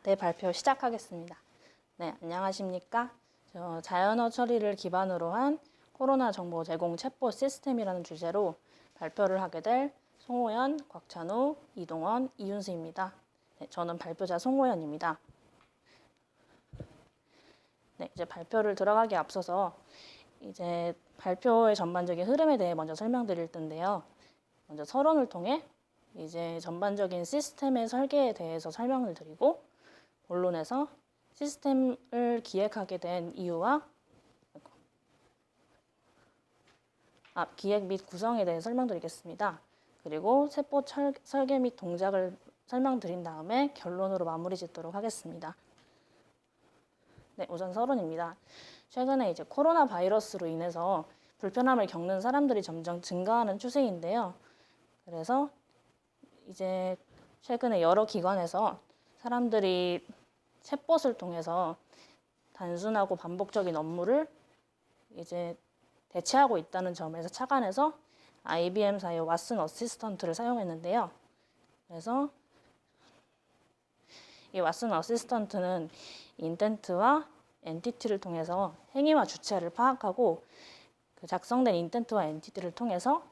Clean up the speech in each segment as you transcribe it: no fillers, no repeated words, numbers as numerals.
네, 발표 시작하겠습니다. 네, 안녕하십니까? 자연어 처리를 기반으로 한 코로나 정보 제공 챗봇 시스템이라는 주제로 발표를 하게 될 송호연, 곽찬우, 이동원, 이윤수입니다. 네, 저는 발표자 송호연입니다. 네, 이제 발표를 들어가기에 앞서서 이제 발표의 전반적인 흐름에 대해 먼저 설명드릴 텐데요. 먼저 서론을 통해 이제 전반적인 시스템의 설계에 대해서 설명을 드리고 본론에서 시스템을 기획하게 된 이유와 기획 및 구성에 대해 설명드리겠습니다. 그리고 챗봇 설계 및 동작을 설명드린 다음에 결론으로 마무리 짓도록 하겠습니다. 네, 우선 서론입니다. 최근에 이제 코로나 바이러스로 인해서 불편함을 겪는 사람들이 점점 증가하는 추세인데요. 그래서 이제 최근에 여러 기관에서 사람들이 챗봇을 통해서 단순하고 반복적인 업무를 이제 대체하고 있다는 점에서 착안해서 IBM사의 왓슨 어시스턴트를 사용했는데요. 그래서 이 왓슨 어시스턴트는 인텐트와 엔티티를 통해서 행위와 주체를 파악하고 그 작성된 인텐트와 엔티티를 통해서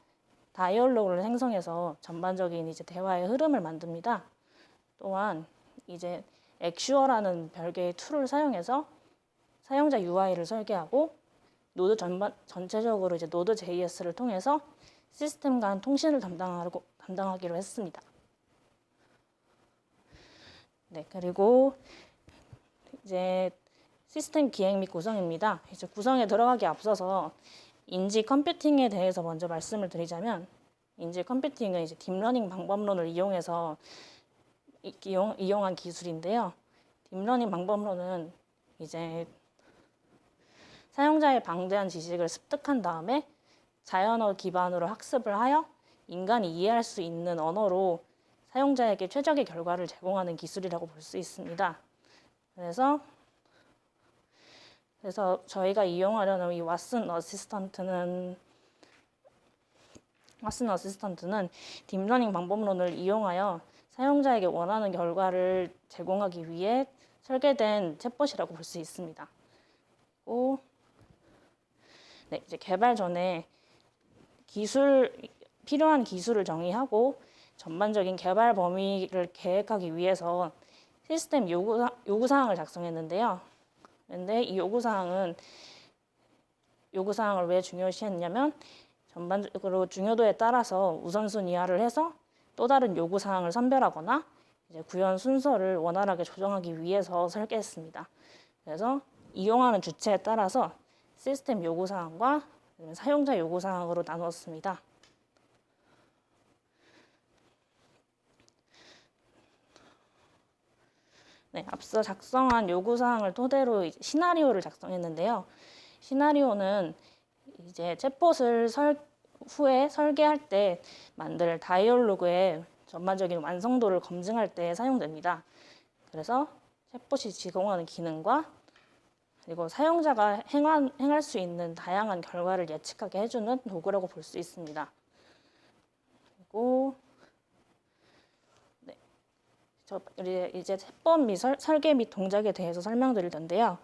다이얼로그를 생성해서 전반적인 이제 대화의 흐름을 만듭니다. 또한 이제 액슈어라는 별개의 툴을 사용해서 사용자 UI를 설계하고 노드 전체적으로 이제 노드 JS를 통해서 시스템 간 통신을 담당하기로 했습니다. 네, 그리고 이제 시스템 기획 및 구성입니다. 이제 구성에 들어가기 앞서서 인지 컴퓨팅에 대해서 먼저 말씀을 드리자면, 인지 컴퓨팅은 이제 딥러닝 방법론을 이용해서 이용한 기술인데요. 딥러닝 방법론은 이제 사용자의 방대한 지식을 습득한 다음에 자연어 기반으로 학습을 하여 인간이 이해할 수 있는 언어로 사용자에게 최적의 결과를 제공하는 기술이라고 볼 수 있습니다. 그래서 저희가 이용하려는 이 왓슨 어시스턴트는 딥러닝 방법론을 이용하여 사용자에게 원하는 결과를 제공하기 위해 설계된 챗봇이라고 볼 수 있습니다. 네, 이제 개발 전에 필요한 기술을 정의하고 전반적인 개발 범위를 계획하기 위해서 시스템 요구사항을 작성했는데요. 그런데 이 요구사항을 왜 중요시했냐면 전반적으로 중요도에 따라서 우선순위화를 해서 또 다른 요구사항을 선별하거나 이제 구현 순서를 원활하게 조정하기 위해서 설계했습니다. 그래서 이용하는 주체에 따라서 시스템 요구사항과 사용자 요구사항으로 나누었습니다. 네, 앞서 작성한 요구사항을 토대로 시나리오를 작성했는데요. 시나리오는 이제 챗봇을 후에 설계할 때 만들 다이얼로그의 전반적인 완성도를 검증할 때 사용됩니다. 그래서 챗봇이 제공하는 기능과 그리고 사용자가 행할 수 있는 다양한 결과를 예측하게 해주는 도구라고 볼 수 있습니다. 그리고 이제 챗봇 및 설계 및 동작에 대해서 설명드릴 텐데요.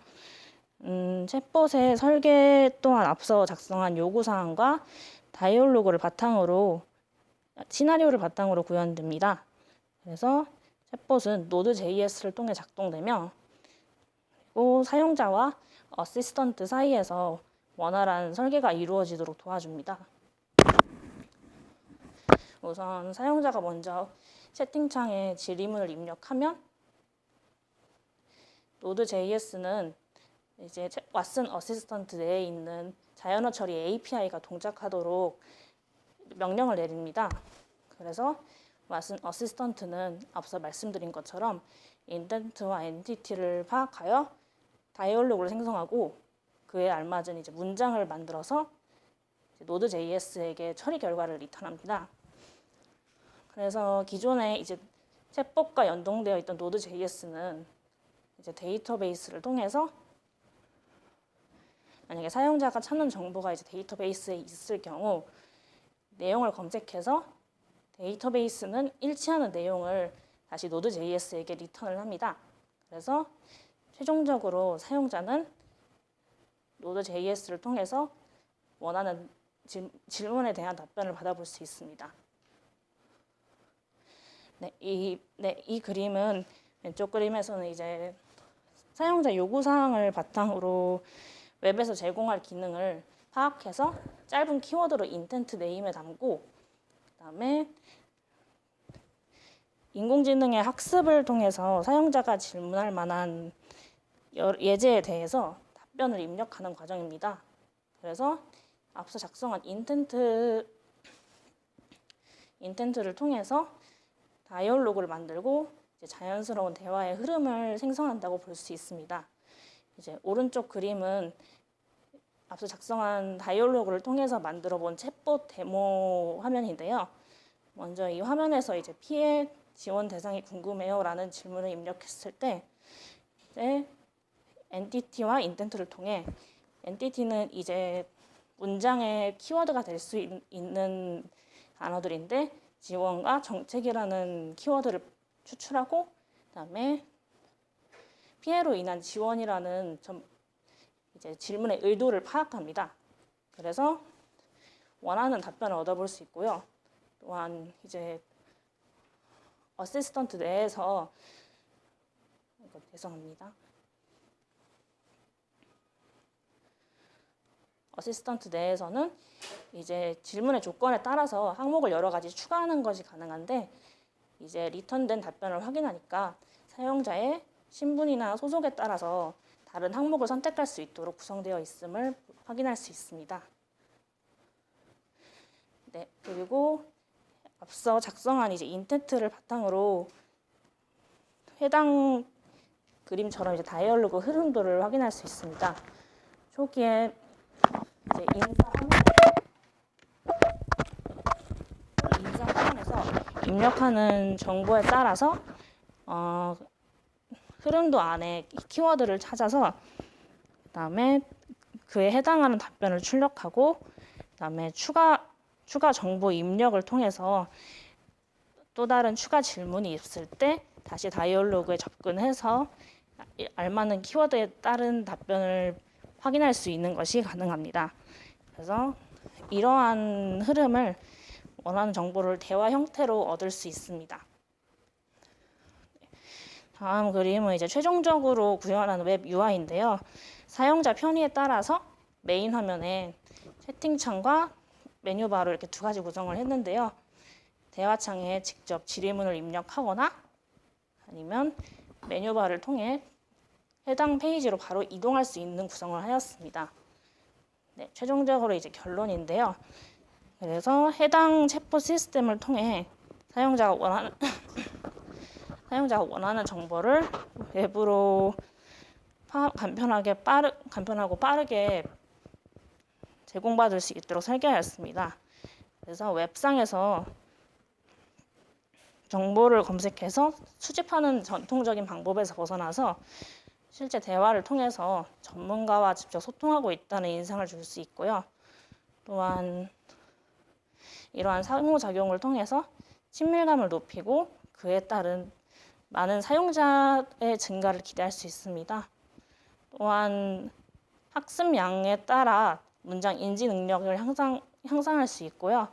챗봇의 설계 또한 앞서 작성한 요구사항과 다이얼로그를 바탕으로 시나리오를 바탕으로 구현됩니다. 그래서 챗봇은 노드 JS를 통해 작동되며 그리고 사용자와 어시스턴트 사이에서 원활한 설계가 이루어지도록 도와줍니다. 우선 사용자가 먼저 채팅창에 질의문을 입력하면 Node.js는 이제 왓슨 어시스턴트 내에 있는 자연어 처리 API가 동작하도록 명령을 내립니다. 그래서 왓슨 어시스턴트는 앞서 말씀드린 것처럼 인텐트와 엔티티를 파악하여 다이얼로그를 생성하고 그에 알맞은 이제 문장을 만들어서 Node.js에게 처리 결과를 리턴합니다. 그래서 기존에 이제 챗봇과 연동되어 있던 Node.js는 이제 데이터베이스를 통해서 만약에 사용자가 찾는 정보가 이제 데이터베이스에 있을 경우 내용을 검색해서 데이터베이스는 일치하는 내용을 다시 Node.js에게 리턴을 합니다. 그래서 최종적으로 사용자는 Node.js를 통해서 원하는 질문에 대한 답변을 받아볼 수 있습니다. 이 그림은 왼쪽 그림에서는 이제 사용자 요구사항을 바탕으로 웹에서 제공할 기능을 파악해서 짧은 키워드로 인텐트 네임에 담고, 그다음에 인공지능의 학습을 통해서 사용자가 질문할 만한 예제에 대해서 답변을 입력하는 과정입니다. 그래서 앞서 작성한 인텐트를 통해서 다이얼로그를 만들고 이제 자연스러운 대화의 흐름을 생성한다고 볼 수 있습니다. 이제 오른쪽 그림은 앞서 작성한 다이얼로그를 통해서 만들어 본 챗봇 데모 화면인데요. 먼저 이 화면에서 이제 피해 지원 대상이 궁금해요라는 질문을 입력했을 때 이제 엔티티와 인텐트를 통해, 엔티티는 이제 문장의 키워드가 될 수 있는 단어들인데 지원과 정책이라는 키워드를 추출하고, 그다음에 피해로 인한 지원이라는 이제 질문의 의도를 파악합니다. 그래서 원하는 답변을 얻어볼 수 있고요. 또한 이제 어시스턴트 내에서 죄송합니다. 어시스턴트 내에서는 이제 질문의 조건에 따라서 항목을 여러 가지 추가하는 것이 가능한데, 이제 리턴된 답변을 확인하니까 사용자의 신분이나 소속에 따라서 다른 항목을 선택할 수 있도록 구성되어 있음을 확인할 수 있습니다. 네, 그리고 앞서 작성한 이제 인텐트를 바탕으로 해당 그림처럼 이제 다이얼로그 흐름도를 확인할 수 있습니다. 초기에 이제 인사 화면에서 입력하는 정보에 따라서 흐름도 안에 키워드를 찾아서 그다음에 그에 해당하는 답변을 출력하고, 그다음에 추가 정보 입력을 통해서 또 다른 추가 질문이 있을 때 다시 다이얼로그에 접근해서 알맞는 키워드에 따른 답변을 확인할 수 있는 것이 가능합니다. 그래서 이러한 흐름을 원하는 정보를 대화 형태로 얻을 수 있습니다. 다음 그림은 이제 최종적으로 구현한 웹 UI인데요. 사용자 편의에 따라서 메인 화면에 채팅창과 메뉴바로 이렇게 두 가지 구성을 했는데요. 대화창에 직접 질의문을 입력하거나 아니면 메뉴바를 통해 해당 페이지로 바로 이동할 수 있는 구성을 하였습니다. 네, 최종적으로 이제 결론인데요. 그래서 해당 챗봇 시스템을 통해 사용자가 원하는 정보를 웹으로 간편하고 빠르게 제공받을 수 있도록 설계하였습니다. 그래서 웹상에서 정보를 검색해서 수집하는 전통적인 방법에서 벗어나서 실제 대화를 통해서 전문가와 직접 소통하고 있다는 인상을 줄 수 있고요. 또한 이러한 상호작용을 통해서 친밀감을 높이고 그에 따른 많은 사용자의 증가를 기대할 수 있습니다. 또한 학습량에 따라 문장 인지 능력을 향상할 수 있고요.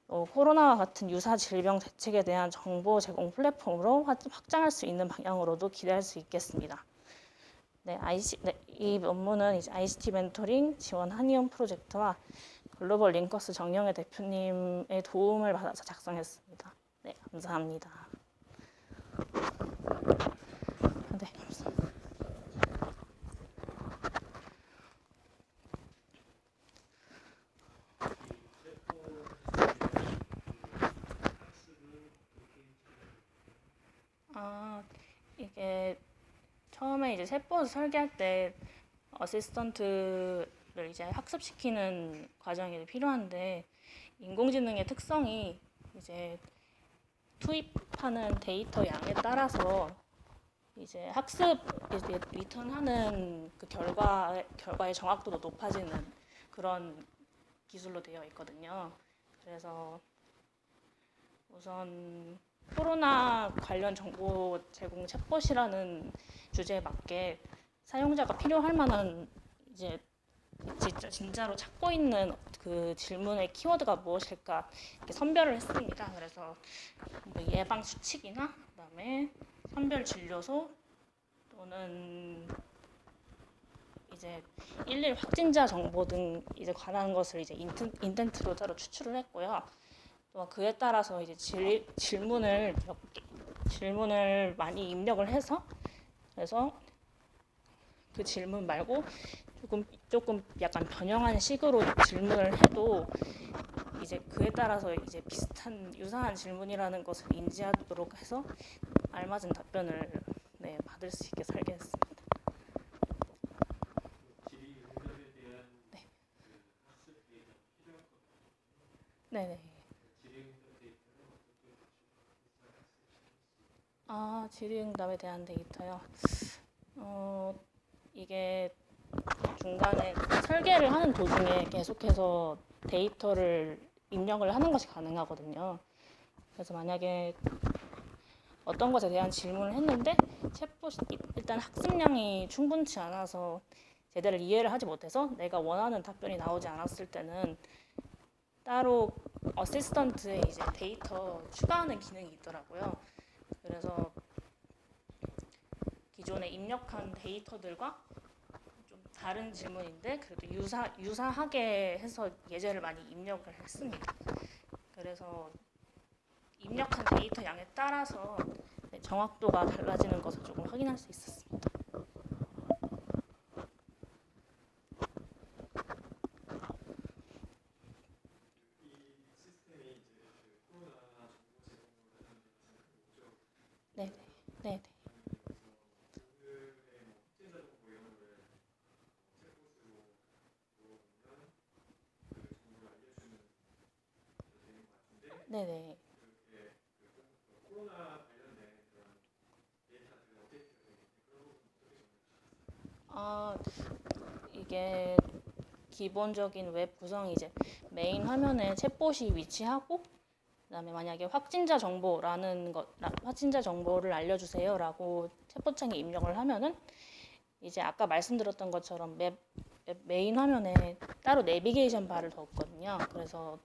코로나와 같은 유사 질병 대책에 대한 정보 제공 플랫폼으로 확장할 수 있는 방향으로도 기대할 수 있겠습니다. 이 논문은 이제 ICT 멘토링 지원 한의원 프로젝트와 글로벌 링커스 정영애 대표님의 도움을 받아서 작성했습니다. 네, 감사합니다. 네, 감사합니다. 이게 처음에 이제 챗봇 설계할 때 어시스턴트를 이제 학습시키는 과정이 필요한데, 인공지능의 특성이 이제 투입하는 데이터 양에 따라서 이제 이제 리턴하는 그 결과의 정확도도 높아지는 그런 기술로 되어 있거든요. 그래서 우선 코로나 관련 정보 제공 챗봇이라는 주제에 맞게 사용자가 필요할 만한 이제 진짜로 찾고 있는 그 질문의 키워드가 무엇일까 이렇게 선별을 했습니다. 그래서 뭐 예방 수칙이나 그다음에 선별 진료소 또는 이제 일일 확진자 정보 등 이제 관한 것을 이제 인텐트로 따로 추출을 했고요. 또 그에 따라서 이제 질문을 많이 입력을 해서 그래서 그 질문 말고 조금 약간 변형한 식으로 질문을 해도 이제 그에 따라서 이제 유사한 질문이라는 것을 인지하도록 해서 알맞은 답변을 받을 수 있게 설계했습니다. 네네. 질의응답에 대한 데이터요. 이게 중간에 설계를 하는 도중에 계속해서 데이터를 입력을 하는 것이 가능하거든요. 그래서 만약에 어떤 것에 대한 질문을 했는데 챗봇이 일단 학습량이 충분치 않아서 제대로 이해를 하지 못해서 내가 원하는 답변이 나오지 않았을 때는 따로 어시스턴트에 이제 데이터 추가하는 기능이 있더라고요. 그래서 기존에 입력한 데이터들과 좀 다른 질문인데 그래도 유사하게 해서 예제를 많이 입력을 했습니다. 그래서 입력한 데이터 양에 따라서 정확도가 달라지는 것을 조금 확인할 수 있었습니다. 네, 네, 네. 네네. 이게 기본적인 웹 구성이 이제 메인 화면에 챗봇이 위치하고 그다음에 만약에 확진자 정보를 알려주세요라고 챗봇창에 입력을 하면은 이제 아까 말씀드렸던 것처럼 맵 메인 화면에 따로 내비게이션 바를 뒀거든요. 그래서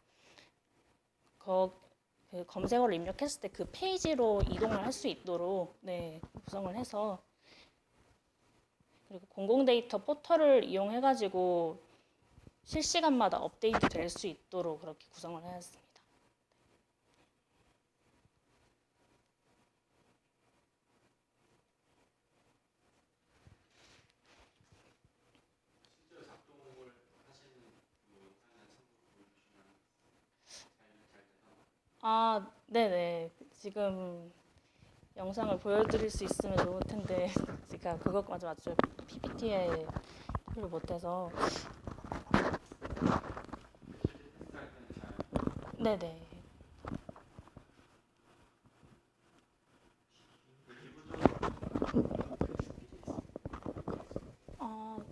그 검색어를 입력했을 때 그 페이지로 이동을 할 수 있도록 구성을 해서 그리고 공공 데이터 포털을 이용해가지고 실시간마다 업데이트 될 수 있도록 그렇게 구성을 해놨습니다. 네네. 지금 영상을 보여드릴 수 있으면 좋을 텐데 제가 그것까지 맞죠 PPT에 표를 못해서. 네네.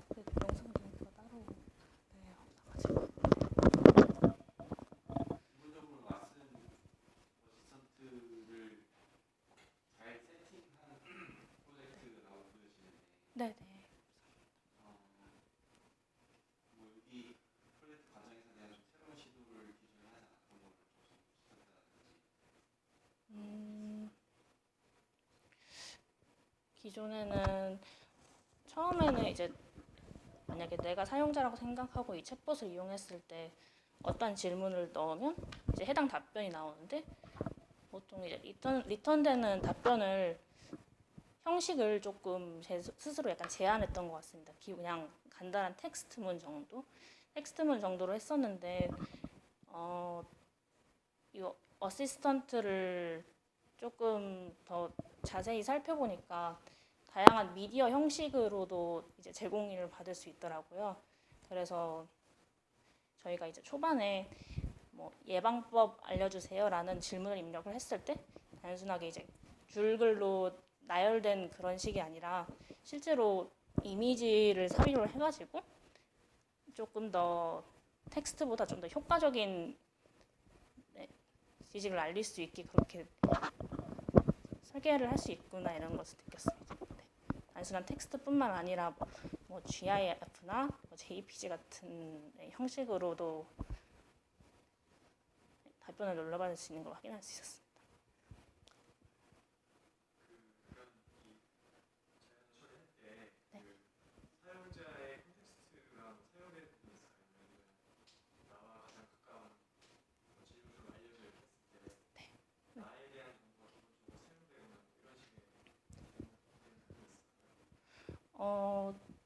그 영상 링크가 따로 없어가지고. 네네. 기존에는 처음에는 이제 만약에 내가 사용자라고 생각하고 이 챗봇을 이용했을 때 어떤 질문을 넣으면 이제 해당 답변이 나오는데 보통 이제 리턴되는 답변을 형식을 조금 제 스스로 약간 제한했던 것 같습니다. 그냥 간단한 텍스트문 정도로 했었는데 이 어시스턴트를 조금 더 자세히 살펴보니까 다양한 미디어 형식으로도 이제 제공을 받을 수 있더라고요. 그래서 저희가 이제 초반에 뭐 예방법 알려주세요라는 질문을 입력을 했을 때 단순하게 이제 줄글로 나열된 그런 식이 아니라 실제로 이미지를 삽입을 해가지고 조금 더 텍스트보다 좀 더 효과적인 지식을 알릴 수 있게 그렇게 설계를 할 수 있구나 이런 것을 느꼈습니다. 네. 단순한 텍스트뿐만 아니라 뭐 GIF나 뭐 JPG 같은 형식으로도 답변을 눌러받을 수 있는 걸 확인할 수 있었습니다. 사용자의 컨텍스트랑 사용의 부분이 있어요. 아니면 나와 가장 가까운 진료를 알려져 있을 때 나에 대한 정보가 기본적으로 사용되거나 이런 식의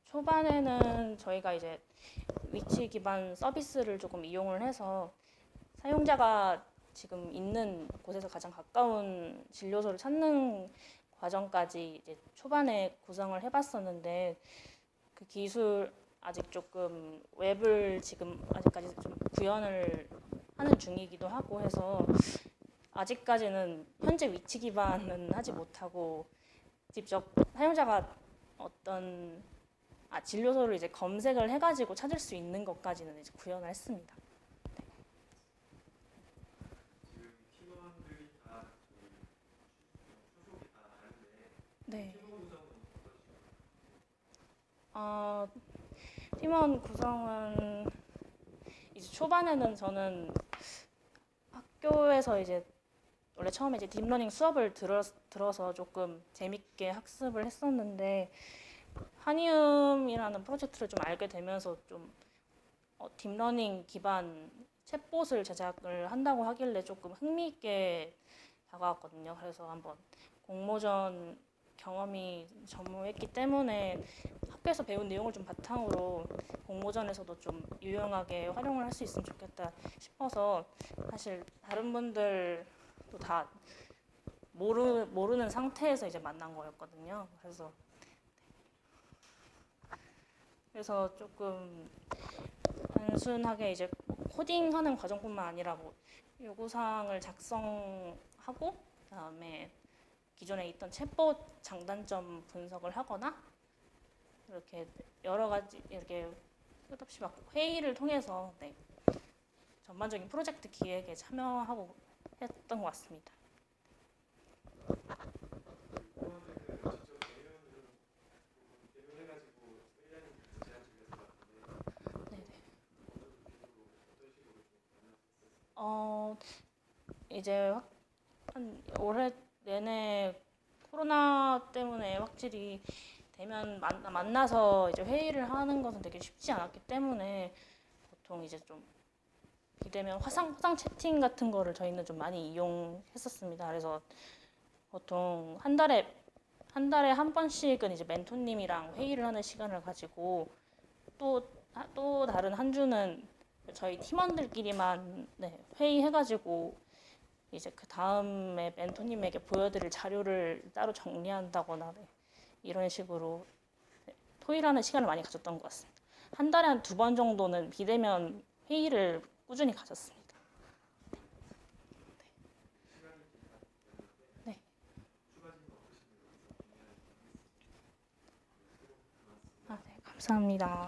초반에는 저희가 이제 위치 기반 서비스를 조금 이용을 해서 사용자가 지금 있는 곳에서 가장 가까운 진료소를 찾는 과정까지 이제 초반에 구성을 해봤었는데 그 기술 아직 조금 웹을 지금 아직까지 좀 구현을 하는 중이기도 하고 해서 아직까지는 현재 위치 기반은 하지 못하고 직접 사용자가 어떤 진료소를 이제 검색을 해가지고 찾을 수 있는 것까지는 이제 구현을 했습니다. 지금 팀원들이 다 소속이 다 다른데 네. 팀원 구성은 어떠신가요? 팀원 구성은 이제 초반에는 저는 학교에서 이제 원래 처음에 이제 딥러닝 수업을 들어서 조금 재밌게 학습을 했었는데 한이음이라는 프로젝트를 좀 알게 되면서 좀 딥러닝 기반 챗봇을 제작을 한다고 하길래 조금 흥미있게 다가왔거든요. 그래서 한번 공모전 경험이 전무했기 때문에 학교에서 배운 내용을 좀 바탕으로 공모전에서도 좀 유용하게 활용을 할 수 있으면 좋겠다 싶어서 사실 다른 분들도 다 모르는 상태에서 이제 만난 거였거든요. 그래서 조금 단순하게 이제 코딩하는 과정뿐만 아니라 뭐 요구사항을 작성하고 그다음에 기존에 있던 챗봇 장단점 분석을 하거나 이렇게 여러 가지 이렇게 끝없이 막 회의를 통해서 전반적인 프로젝트 기획에 참여하고 했던 것 같습니다. 이제 한 올해 내내 코로나 때문에 확실히 대면 만나서 이제 회의를 하는 것은 되게 쉽지 않았기 때문에 보통 이제 좀 비대면 화상 채팅 같은 거를 저희는 좀 많이 이용했었습니다. 그래서 보통 한 달에 한 번씩은 이제 멘토님이랑 회의를 하는 시간을 가지고 또 다른 한 주는 저희 팀원들끼리만 회의해가지고 이제 그 다음에 멘토님에게 보여드릴 자료를 따로 정리한다거나 이런 식으로 토의하는 시간을 많이 가졌던 것 같습니다. 한 달에 한 2번 정도는 비대면 회의를 꾸준히 가졌습니다. 네. 네, 감사합니다.